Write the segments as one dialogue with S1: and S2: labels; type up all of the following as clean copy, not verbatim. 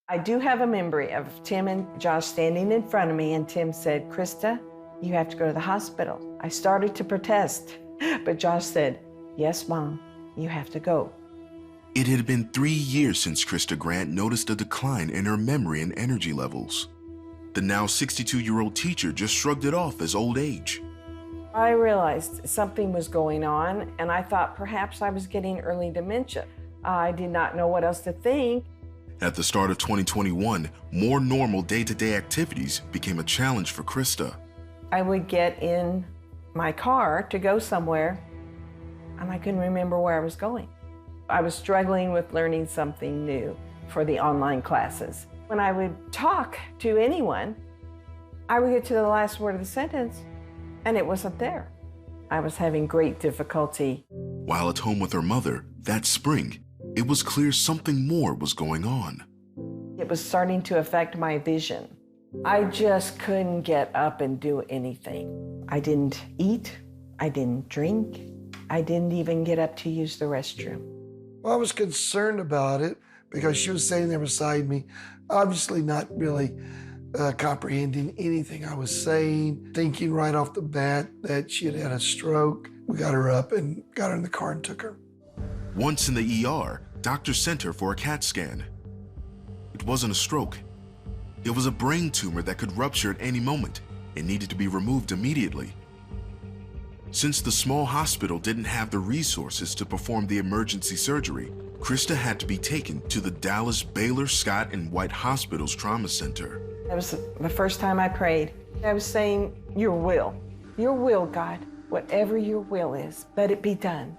S1: I do have a memory of Tim and Josh standing in front of me, and Tim said, "Christa, you have to go to the hospital." I started to protest, but Josh said, "Yes, Mom, you have to go."
S2: It had been 3 years since Christa Grant noticed a decline in her memory and energy levels. The now 62-year-old teacher just shrugged it off as old age.
S1: I realized something was going on, and I thought perhaps I was getting early dementia. I did not know what else to think.
S2: At the start of 2021, more normal day-to-day activities became a challenge for Christa.
S1: I would get in my car to go somewhere, and I couldn't remember where I was going. I was struggling with learning something new for the online classes. When I would talk to anyone, I would get to the last word of the sentence, and it wasn't there. I was having great difficulty.
S2: While at home with her mother that spring, it was clear something more was going on.
S1: It was starting to affect my vision. I just couldn't get up and do anything. I didn't eat, I didn't drink, I didn't even get up to use the restroom.
S3: Well, I was concerned about it because she was sitting there beside me, obviously not really comprehending anything I was saying, thinking right off the bat that she had had a stroke. We got her up and got her in the car and took her.
S2: Once in the ER, doctors sent her for a CAT scan. It wasn't a stroke. It was a brain tumor that could rupture at any moment and needed to be removed immediately. Since the small hospital didn't have the resources to perform the emergency surgery, Christa had to be taken to the Dallas Baylor Scott and White Hospital's trauma center.
S1: That was the first time I prayed. I was saying, your will, God, whatever your will is, let it be done.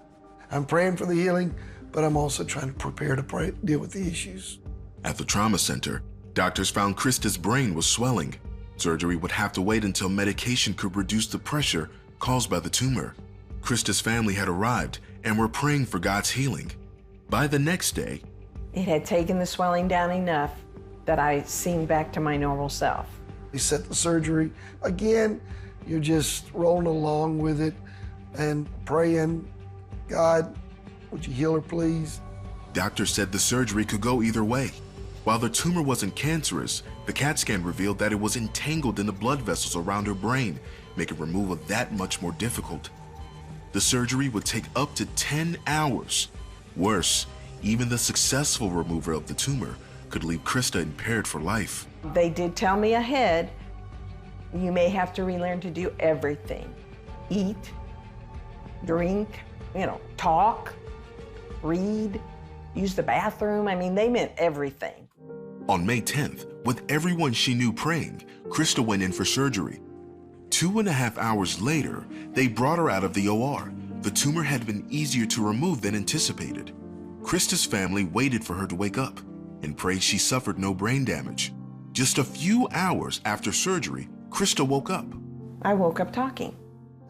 S3: I'm praying for the healing, but I'm also trying to prepare to deal with the issues.
S2: At the trauma center, doctors found Christa's brain was swelling. Surgery would have to wait until medication could reduce the pressure caused by the tumor. Christa's family had arrived and were praying for God's healing. By the next day,
S1: it had taken the swelling down enough that I seemed back to my normal self.
S3: They set the surgery. Again, you're just rolling along with it and praying, God, would you heal her, please?
S2: Doctors said the surgery could go either way. While the tumor wasn't cancerous, the CAT scan revealed that it was entangled in the blood vessels around her brain, making removal that much more difficult. The surgery would take up to 10 hours. Worse, even the successful removal of the tumor could leave Christa impaired for life.
S1: They did tell me ahead, you may have to relearn to do everything. Eat, drink, talk, read, use the bathroom. I mean, they meant everything.
S2: On May 10th, with everyone she knew praying, Christa went in for surgery. 2.5 hours later, they brought her out of the OR. The tumor had been easier to remove than anticipated. Christa's family waited for her to wake up and prayed she suffered no brain damage. Just a few hours after surgery, Christa woke up.
S1: I woke up talking.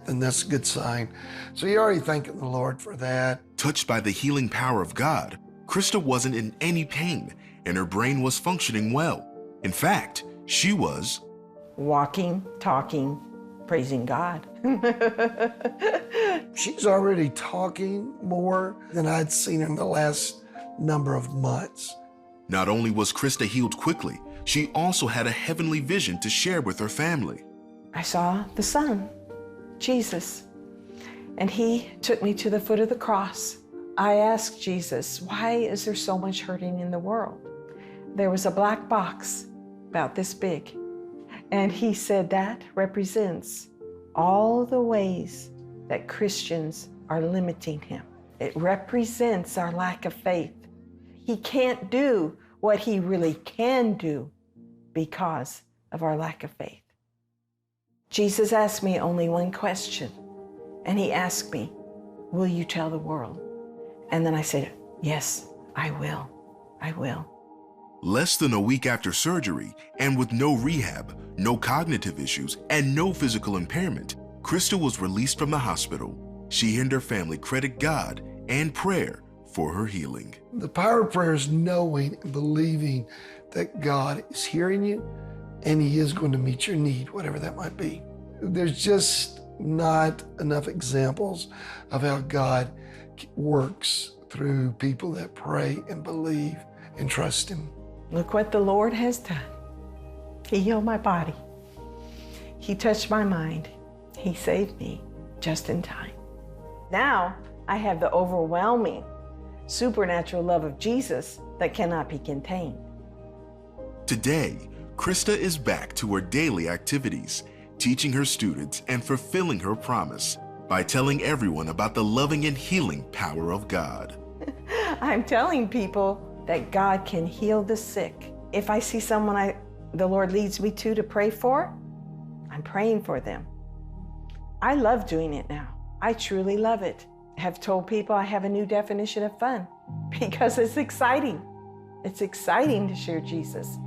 S3: And that's a good sign. So you're already thanking the Lord for that.
S2: Touched by the healing power of God, Christa wasn't in any pain and her brain was functioning well. In fact, she was
S1: walking, talking, praising God.
S3: She's already talking more than I'd seen her in the last number of months.
S2: Not only was Christa healed quickly, she also had a heavenly vision to share with her family.
S1: I saw the Son, Jesus, and he took me to the foot of the cross. I asked Jesus, why is there so much hurting in the world? There was a black box about this big, and he said that represents all the ways that Christians are limiting him. It represents our lack of faith. He can't do what he really can do because of our lack of faith. Jesus asked me only one question, and he asked me, will you tell the world? And then I said, yes, I will. I will.
S2: Less than a week after surgery, and with no rehab, no cognitive issues, and no physical impairment, Christa was released from the hospital. She and her family credit God and prayer for her healing.
S3: The power of prayer is knowing and believing that God is hearing you and he is going to meet your need, whatever that might be. There's just not enough examples of how God works through people that pray and believe and trust him.
S1: Look what the Lord has done. He healed my body. He touched my mind. He saved me just in time. Now I have the overwhelming supernatural love of Jesus that cannot be contained.
S2: Today, Christa is back to her daily activities, teaching her students and fulfilling her promise by telling everyone about the loving and healing power of God.
S1: I'm telling people that God can heal the sick. If I see someone the Lord leads me to pray for, I'm praying for them. I love doing it now. I truly love it. I have told people I have a new definition of fun because it's exciting. It's exciting to share Jesus.